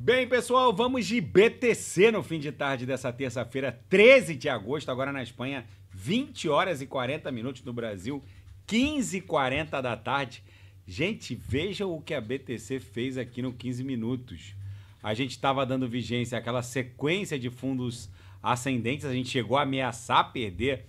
Bem, pessoal, vamos de BTC no fim de tarde dessa terça-feira, 13 de agosto, agora na Espanha, 20 horas e 40 minutos no Brasil, 15h40 da tarde. Gente, vejam o que a BTC fez aqui no 15 minutos. A gente estava dando vigência àquela sequência de fundos ascendentes, a gente chegou a ameaçar perder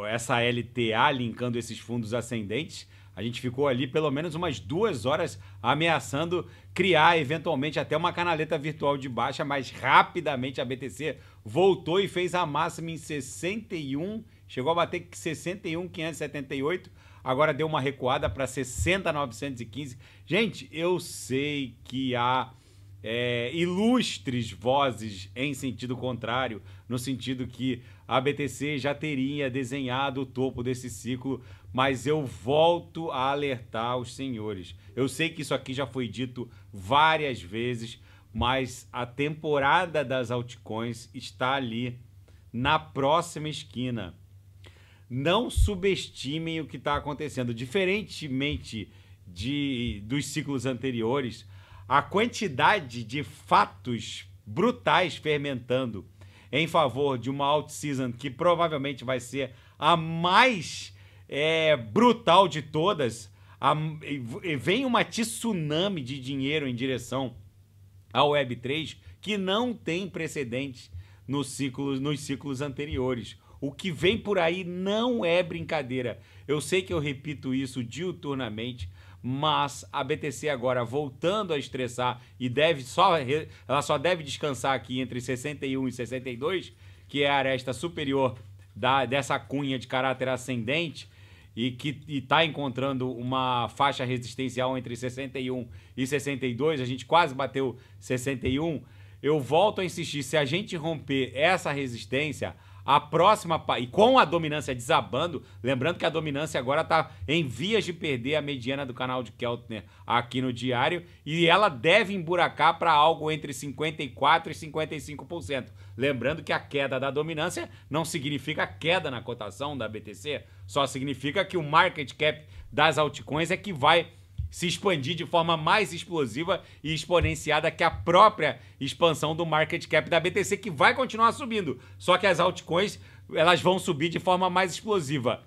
essa LTA linkando esses fundos ascendentes. A gente ficou ali pelo menos umas 2 horas ameaçando criar eventualmente até uma canaleta virtual de baixa, mas rapidamente a BTC voltou e fez a máxima em 61, chegou a bater 61.578, agora deu uma recuada para 60.915. Gente, eu sei que há ilustres vozes em sentido contrário, no sentido que a BTC já teria desenhado o topo desse ciclo, mas eu volto a alertar os senhores. Eu sei que isso aqui já foi dito várias vezes, mas a temporada das altcoins está ali na próxima esquina. Não subestimem o que está acontecendo. Diferentemente dos ciclos anteriores, a quantidade de fatos brutais fermentando em favor de uma alt-season que provavelmente vai ser a mais brutal de todas, vem uma tsunami de dinheiro em direção ao Web3 que não tem precedentes nos ciclos anteriores. O que vem por aí não é brincadeira. Eu sei que eu repito isso diuturnamente, mas a BTC agora voltando a estressar e ela só deve descansar aqui entre 61 e 62, que é a aresta superior dessa cunha de caráter ascendente, e que está encontrando uma faixa resistencial entre 61 e 62, a gente quase bateu 61. Eu volto a insistir, se a gente romper essa resistência, a próxima, e com a dominância desabando, lembrando que a dominância agora está em vias de perder a mediana do canal de Keltner aqui no diário, e ela deve emburacar para algo entre 54% e 55%. Lembrando que a queda da dominância não significa queda na cotação da BTC, só significa que o market cap das altcoins é que vai se expandir de forma mais explosiva e exponenciada que a própria expansão do market cap da BTC, que vai continuar subindo. Só que as altcoins, elas vão subir de forma mais explosiva.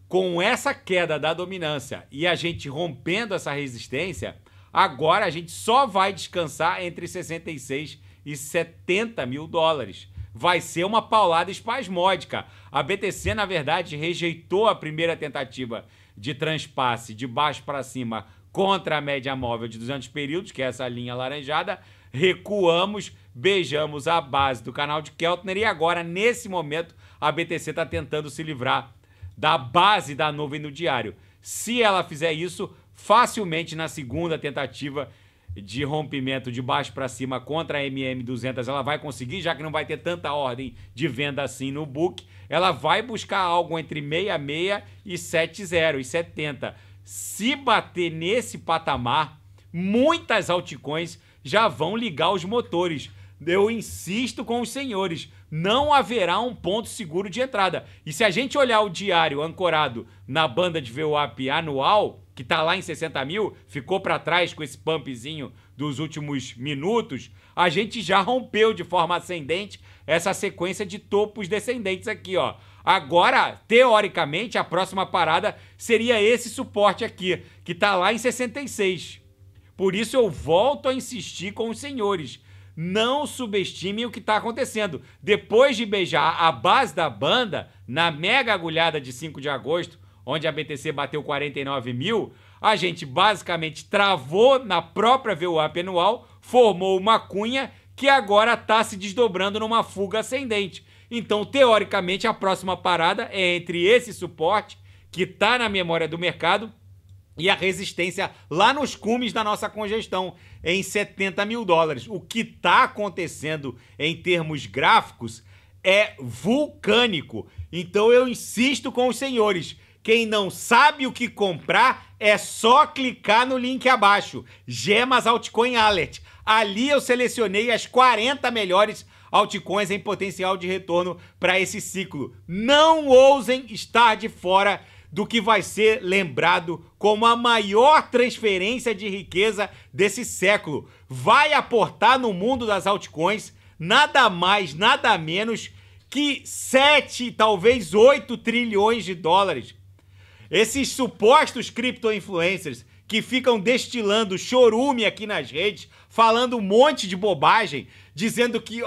Com essa queda da dominância e a gente rompendo essa resistência, agora a gente só vai descansar entre 66 e 70 mil dólares. Vai ser uma paulada espasmódica. A BTC, na verdade, rejeitou a primeira tentativa de transpasse de baixo para cima contra a média móvel de 200 períodos, que é essa linha alaranjada, recuamos, beijamos a base do canal de Keltner e agora, nesse momento, a BTC está tentando se livrar da base da nuvem no diário. Se ela fizer isso, facilmente na segunda tentativa de rompimento de baixo para cima contra a MM200, ela vai conseguir, já que não vai ter tanta ordem de venda assim no book, ela vai buscar algo entre 66 e 70 e 70. Se bater nesse patamar, muitas altcoins já vão ligar os motores. Eu insisto com os senhores, não haverá um ponto seguro de entrada. E se a gente olhar o diário ancorado na banda de VWAP anual, que está lá em 60 mil, ficou para trás com esse pumpzinho dos últimos minutos, a gente já rompeu de forma ascendente essa sequência de topos descendentes aqui, ó. Agora, teoricamente, a próxima parada seria esse suporte aqui, que está lá em 66. Por isso eu volto a insistir com os senhores. Não subestimem o que está acontecendo. Depois de beijar a base da banda, na mega agulhada de 5 de agosto, onde a BTC bateu 49 mil, a gente basicamente travou na própria VWAP anual, formou uma cunha que agora está se desdobrando numa fuga ascendente. Então, teoricamente, a próxima parada é entre esse suporte, que está na memória do mercado, e a resistência lá nos cumes da nossa congestão, em 70 mil dólares. O que está acontecendo em termos gráficos é vulcânico. Então, eu insisto com os senhores, quem não sabe o que comprar, é só clicar no link abaixo, Gemas Altcoin Alert. Ali eu selecionei as 40 melhores altcoins em potencial de retorno para esse ciclo. Não ousem estar de fora do que vai ser lembrado como a maior transferência de riqueza desse século. Vai aportar no mundo das altcoins nada mais, nada menos que 7, talvez 8 trilhões de dólares. Esses supostos cripto-influencers que ficam destilando chorume aqui nas redes, falando um monte de bobagem, dizendo que,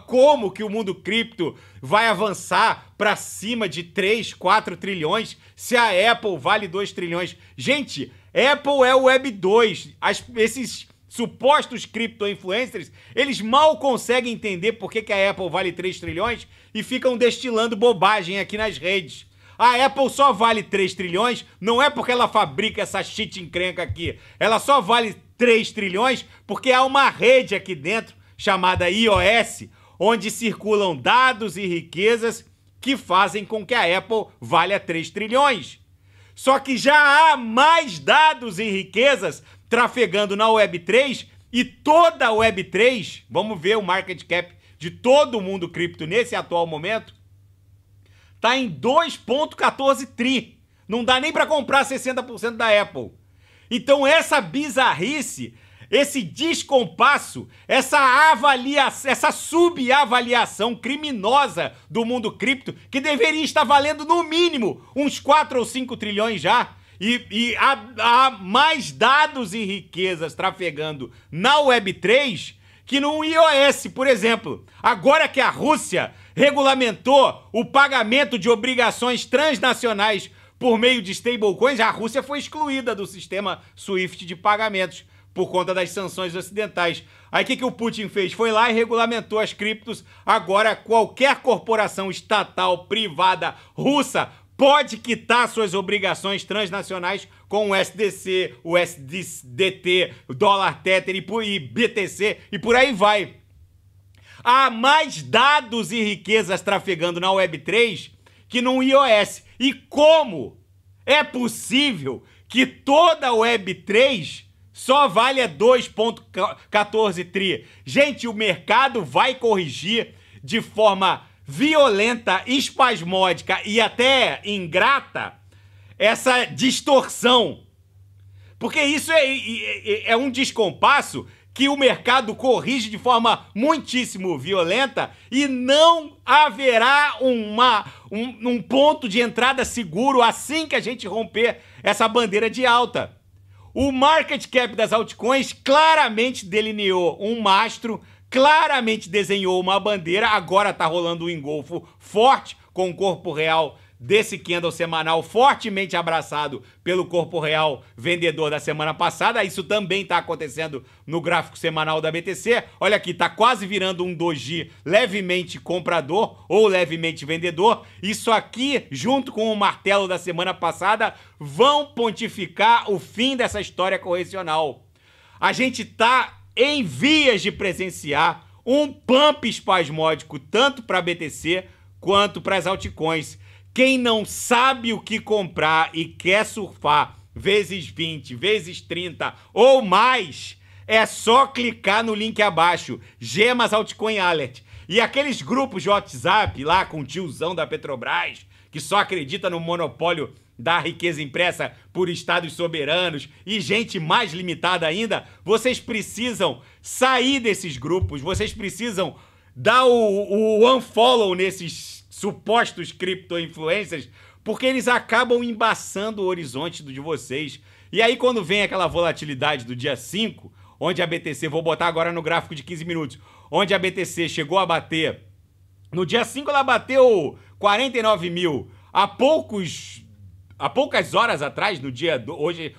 como que o mundo cripto vai avançar para cima de 3, 4 trilhões se a Apple vale 2 trilhões. Gente, Apple é o Web 2. Esses supostos cripto-influencers, eles mal conseguem entender por que a Apple vale 3 trilhões e ficam destilando bobagem aqui nas redes. A Apple só vale 3 trilhões, não é porque ela fabrica essa shit encrenca aqui. Ela só vale 3 trilhões porque há uma rede aqui dentro, chamada iOS, onde circulam dados e riquezas que fazem com que a Apple valha 3 trilhões. Só que já há mais dados e riquezas trafegando na Web3 e toda a Web3, vamos ver o market cap de todo o mundo cripto nesse atual momento, tá em 2,14 tri. Não dá nem para comprar 60% da Apple. Então essa bizarrice, esse descompasso, essa subavaliação criminosa do mundo cripto, que deveria estar valendo no mínimo uns 4 ou 5 trilhões já, e há mais dados e riquezas trafegando na Web3 que no iOS, por exemplo. Agora que a Rússia regulamentou o pagamento de obrigações transnacionais por meio de stablecoins, a Rússia foi excluída do sistema SWIFT de pagamentos por conta das sanções ocidentais. Aí o que o Putin fez? Foi lá e regulamentou as criptos. Agora qualquer corporação estatal, privada, russa, pode quitar suas obrigações transnacionais com o SDC, o SDT, o dólar Tether e BTC e por aí vai. Há mais dados e riquezas trafegando na Web3 que no iOS. E como é possível que toda a Web3 só valha 2,14 tri? Gente, o mercado vai corrigir de forma violenta, espasmódica e até ingrata essa distorção. Porque isso é um descompasso que o mercado corrige de forma muitíssimo violenta e não haverá um ponto de entrada seguro assim que a gente romper essa bandeira de alta. O market cap das altcoins claramente delineou um mastro, claramente desenhou uma bandeira, agora tá rolando um engolfo forte com o corpo real desse candle semanal fortemente abraçado pelo corpo real vendedor da semana passada. Isso também está acontecendo no gráfico semanal da BTC. Olha aqui, tá quase virando um doji levemente comprador ou levemente vendedor. Isso aqui, junto com o martelo da semana passada, vão pontificar o fim dessa história correcional. A gente tá em vias de presenciar um pump espasmódico tanto para a BTC quanto para as altcoins. Quem não sabe o que comprar e quer surfar vezes 20, vezes 30 ou mais, é só clicar no link abaixo, Gemas Altcoin Alert. E aqueles grupos de WhatsApp lá com o tiozão da Petrobras, que só acredita no monopólio da riqueza impressa por estados soberanos e gente mais limitada ainda, vocês precisam sair desses grupos, vocês precisam dar o unfollow nesses supostos cripto-influencers, porque eles acabam embaçando o horizonte de vocês. E aí quando vem aquela volatilidade do dia 5, onde a BTC, vou botar agora no gráfico de 15 minutos, onde a BTC chegou a bater, no dia 5 ela bateu 49 mil, há poucas horas atrás, no dia,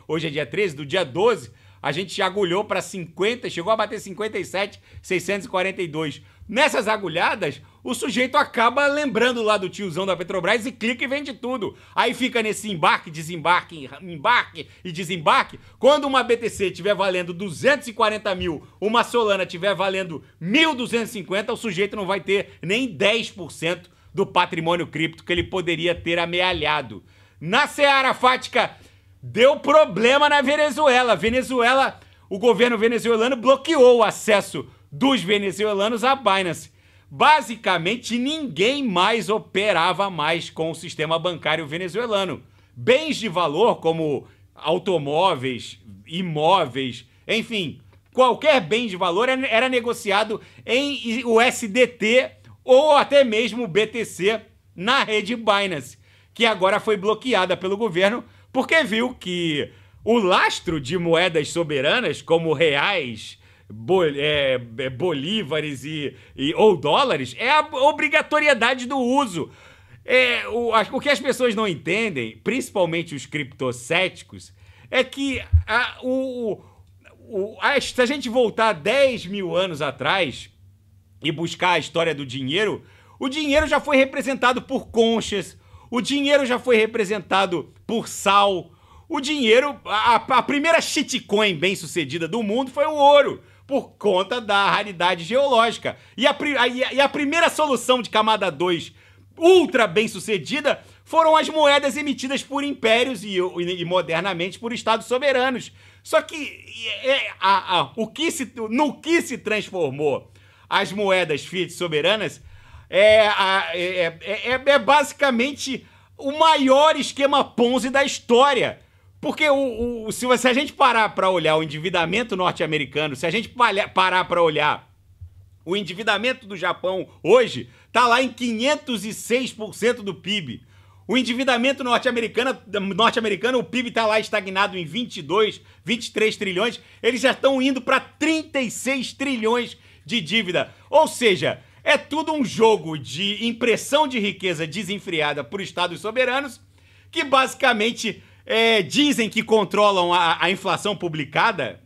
hoje é dia 13, do dia 12, a gente agulhou para 50, chegou a bater 57,642. Nessas agulhadas, o sujeito acaba lembrando lá do tiozão da Petrobras e clica e vende tudo. Aí fica nesse embarque, desembarque, embarque e desembarque. Quando uma BTC estiver valendo 240 mil, uma Solana estiver valendo 1.250, o sujeito não vai ter nem 10% do patrimônio cripto que ele poderia ter amealhado. Na seara fática, deu problema na Venezuela. O governo venezuelano bloqueou o acesso dos venezuelanos à Binance. Basicamente, ninguém mais operava mais com o sistema bancário venezuelano. bens de valor como automóveis, imóveis, enfim, qualquer bem de valor era negociado em USDT ou até mesmo BTC na rede Binance, que agora foi bloqueada pelo governo porque viu que o lastro de moedas soberanas, como reais, bolívares ou dólares, é a obrigatoriedade do uso. O que as pessoas não entendem, principalmente os criptocéticos, é que se a gente voltar 10 mil anos atrás e buscar a história do dinheiro, o dinheiro já foi representado por conchas, o dinheiro já foi representado por sal, o dinheiro, a primeira shitcoin bem sucedida do mundo foi o ouro, por conta da raridade geológica. E a primeira solução de camada 2 ultra bem sucedida foram as moedas emitidas por impérios e modernamente por estados soberanos. Só que no que se transformou as moedas fiat soberanas é basicamente o maior esquema Ponzi da história. Porque se a gente parar para olhar o endividamento norte-americano, se a gente parar para olhar o endividamento do Japão hoje, está lá em 506% do PIB. O endividamento norte-americano, o PIB está lá estagnado em 22, 23 trilhões. Eles já estão indo para 36 trilhões de dívida. Ou seja, é tudo um jogo de impressão de riqueza desenfreada por estados soberanos que basicamente dizem que controlam a inflação publicada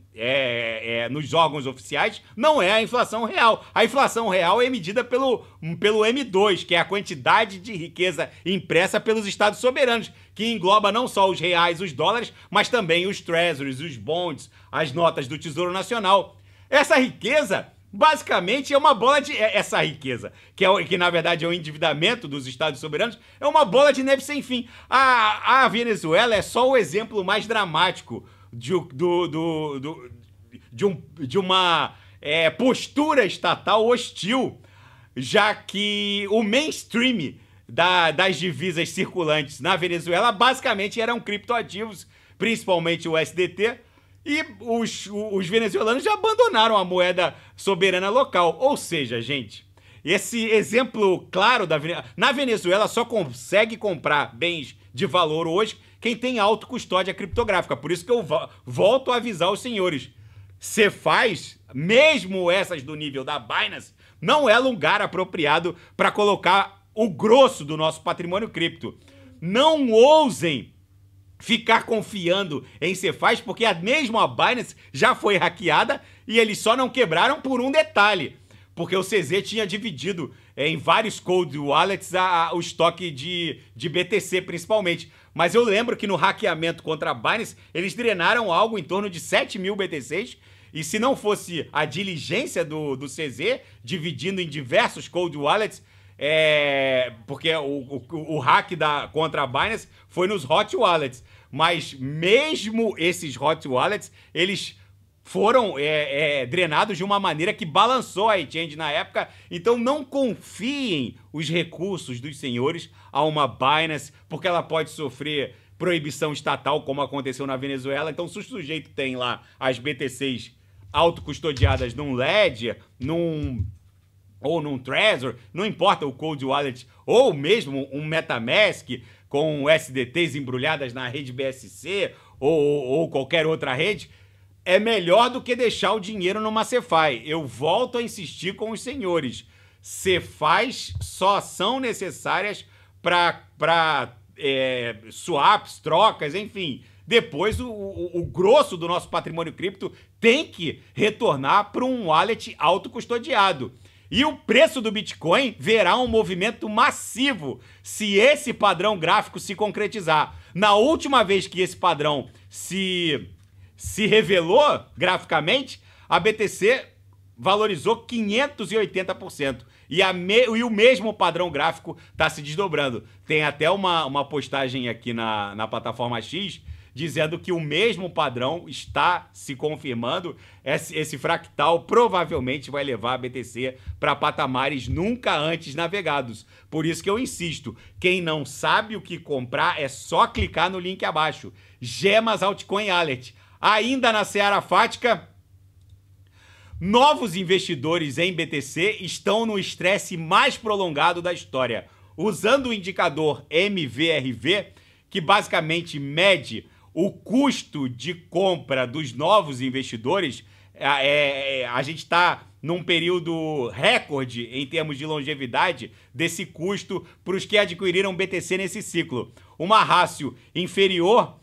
nos órgãos oficiais. Não é a inflação real. A inflação real é medida pelo M2, que é a quantidade de riqueza impressa pelos estados soberanos, que engloba não só os reais, os dólares, mas também os treasuries, os bonds, as notas do Tesouro Nacional. Essa riqueza basicamente é uma bola de... Essa riqueza, que na verdade é o endividamento dos estados soberanos, é uma bola de neve sem fim. A Venezuela é só o exemplo mais dramático de uma postura estatal hostil, já que o mainstream das divisas circulantes na Venezuela basicamente eram criptoativos, principalmente o USDT, e os venezuelanos já abandonaram a moeda soberana local. Ou seja, gente, esse exemplo claro na Venezuela só consegue comprar bens de valor hoje quem tem autocustódia criptográfica. Por isso que eu volto a avisar os senhores. Cefaz, mesmo essas do nível da Binance, não é lugar apropriado para colocar o grosso do nosso patrimônio cripto. Não ousem ficar confiando em Cefaz, porque a Binance já foi hackeada e eles só não quebraram por um detalhe, porque o CZ tinha dividido em vários cold wallets o estoque de BTC principalmente. Mas eu lembro que no hackeamento contra a Binance, eles drenaram algo em torno de 7 mil BTCs, e se não fosse a diligência do CZ, dividindo em diversos cold wallets, porque o hack contra a Binance foi nos hot wallets. Mas mesmo esses hot wallets, eles foram drenados de uma maneira que balançou a exchange na época. Então não confiem os recursos dos senhores a uma Binance, porque ela pode sofrer proibição estatal, como aconteceu na Venezuela. Então, se o sujeito tem lá as BTCs autocustodiadas num Ledger, ou num Trezor, não importa o cold wallet, ou mesmo um MetaMask com SDTs embrulhadas na rede BSC ou qualquer outra rede, é melhor do que deixar o dinheiro numa Cefaz. Eu volto a insistir com os senhores. Cefaz só são necessárias para swaps, trocas, enfim. Depois, o grosso do nosso patrimônio cripto tem que retornar para um wallet autocustodiado. E o preço do Bitcoin verá um movimento massivo se esse padrão gráfico se concretizar. Na última vez que esse padrão se revelou graficamente, a BTC valorizou 580%. E o mesmo padrão gráfico está se desdobrando. Tem até uma postagem aqui na plataforma X dizendo que o mesmo padrão está se confirmando. Esse fractal provavelmente vai levar a BTC para patamares nunca antes navegados. Por isso que eu insisto, quem não sabe o que comprar é só clicar no link abaixo. Gemas Altcoin Alert. Ainda na seara fática, novos investidores em BTC estão no estresse mais prolongado da história. Usando o indicador MVRV, que basicamente mede o custo de compra dos novos investidores, a gente está num período recorde em termos de longevidade desse custo para os que adquiriram BTC nesse ciclo. Uma rácio inferior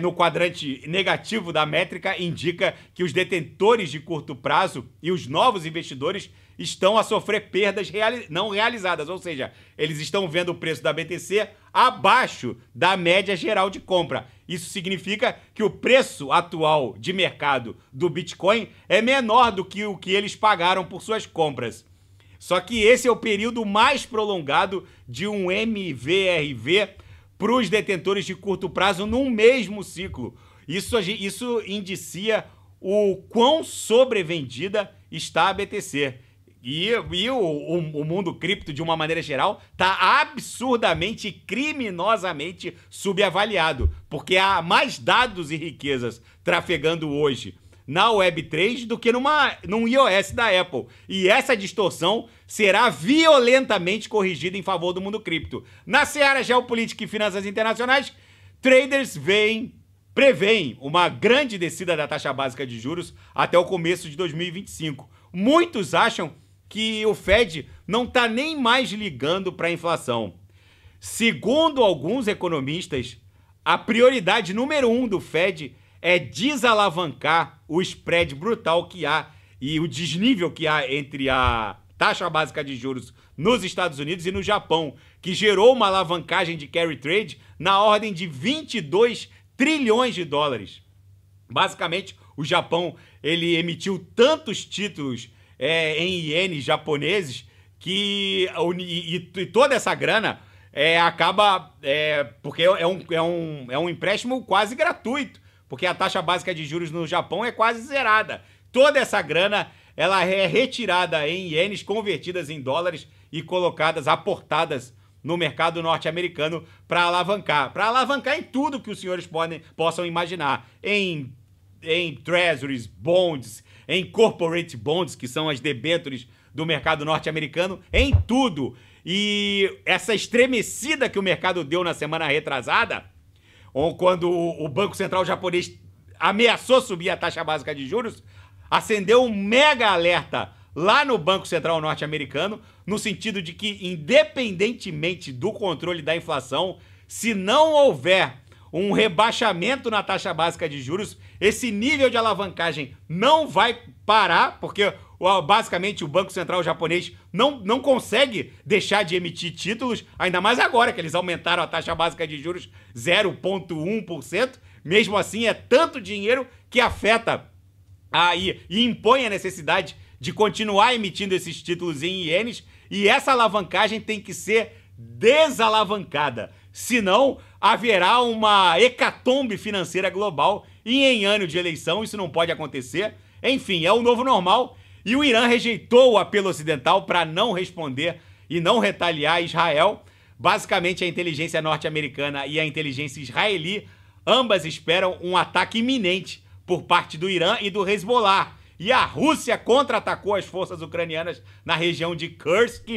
no quadrante negativo da métrica indica que os detentores de curto prazo e os novos investidores estão a sofrer perdas não realizadas, ou seja, eles estão vendo o preço da BTC abaixo da média geral de compra. Isso significa que o preço atual de mercado do Bitcoin é menor do que o que eles pagaram por suas compras. Só que esse é o período mais prolongado de um MVRV para os detentores de curto prazo num mesmo ciclo. Isso indicia o quão sobrevendida está a BTC. E o mundo cripto, de uma maneira geral, está absurdamente, criminosamente subavaliado, porque há mais dados e riquezas trafegando hoje na Web3 do que num iOS da Apple. E essa distorção será violentamente corrigida em favor do mundo cripto. Na seara geopolítica e finanças internacionais, traders preveem uma grande descida da taxa básica de juros até o começo de 2025. Muitos acham que o Fed não está nem mais ligando para a inflação. Segundo alguns economistas, a prioridade número 1 do Fed é desalavancar o spread brutal que há e o desnível que há entre a taxa básica de juros nos Estados Unidos e no Japão, que gerou uma alavancagem de carry trade na ordem de 22 trilhões de dólares. Basicamente, o Japão ele emitiu tantos títulos em ienes japoneses que toda essa grana acaba porque é um empréstimo quase gratuito, porque a taxa básica de juros no Japão é quase zerada. Toda essa grana ela é retirada em ienes, convertidas em dólares e aportadas no mercado norte-americano para alavancar em tudo que os senhores possam imaginar, em treasuries, bonds, em corporate bonds, que são as debêntures do mercado norte-americano, em tudo. E essa estremecida que o mercado deu na semana retrasada, quando o Banco Central japonês ameaçou subir a taxa básica de juros, acendeu um mega alerta lá no Banco Central norte-americano, no sentido de que, independentemente do controle da inflação, se não houver um rebaixamento na taxa básica de juros, esse nível de alavancagem não vai parar, porque basicamente o Banco Central japonês não consegue deixar de emitir títulos, ainda mais agora que eles aumentaram a taxa básica de juros 0,1%. Mesmo assim, é tanto dinheiro que afeta e impõe a necessidade de continuar emitindo esses títulos em ienes, e essa alavancagem tem que ser desalavancada. Senão, haverá uma hecatombe financeira global e em ano de eleição isso não pode acontecer. Enfim, é o novo normal e o Irã rejeitou o apelo ocidental para não responder e não retaliar Israel. Basicamente, a inteligência norte-americana e a inteligência israeli ambas esperam um ataque iminente por parte do Irã e do Hezbollah. E a Rússia contra-atacou as forças ucranianas na região de Kursk.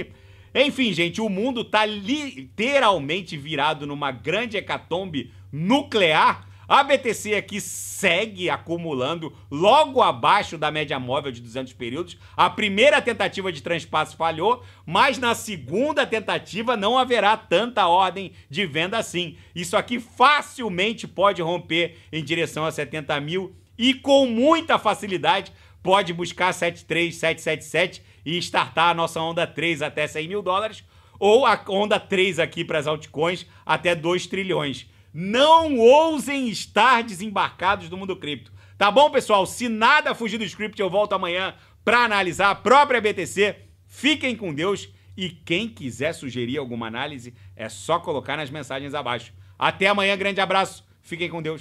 Enfim, gente, o mundo está literalmente virado numa grande hecatombe nuclear. A BTC aqui segue acumulando logo abaixo da média móvel de 200 períodos. A primeira tentativa de transpasse falhou, mas na segunda tentativa não haverá tanta ordem de venda assim. Isso aqui facilmente pode romper em direção a 70 mil e com muita facilidade pode buscar 73, 777 e startar a nossa onda 3 até 100 mil dólares, ou a onda 3 aqui para as altcoins até 2 trilhões. Não ousem estar desembarcados do mundo cripto. Tá bom, pessoal? Se nada fugir do script, eu volto amanhã para analisar a própria BTC. Fiquem com Deus e quem quiser sugerir alguma análise é só colocar nas mensagens abaixo. Até amanhã, grande abraço. Fiquem com Deus.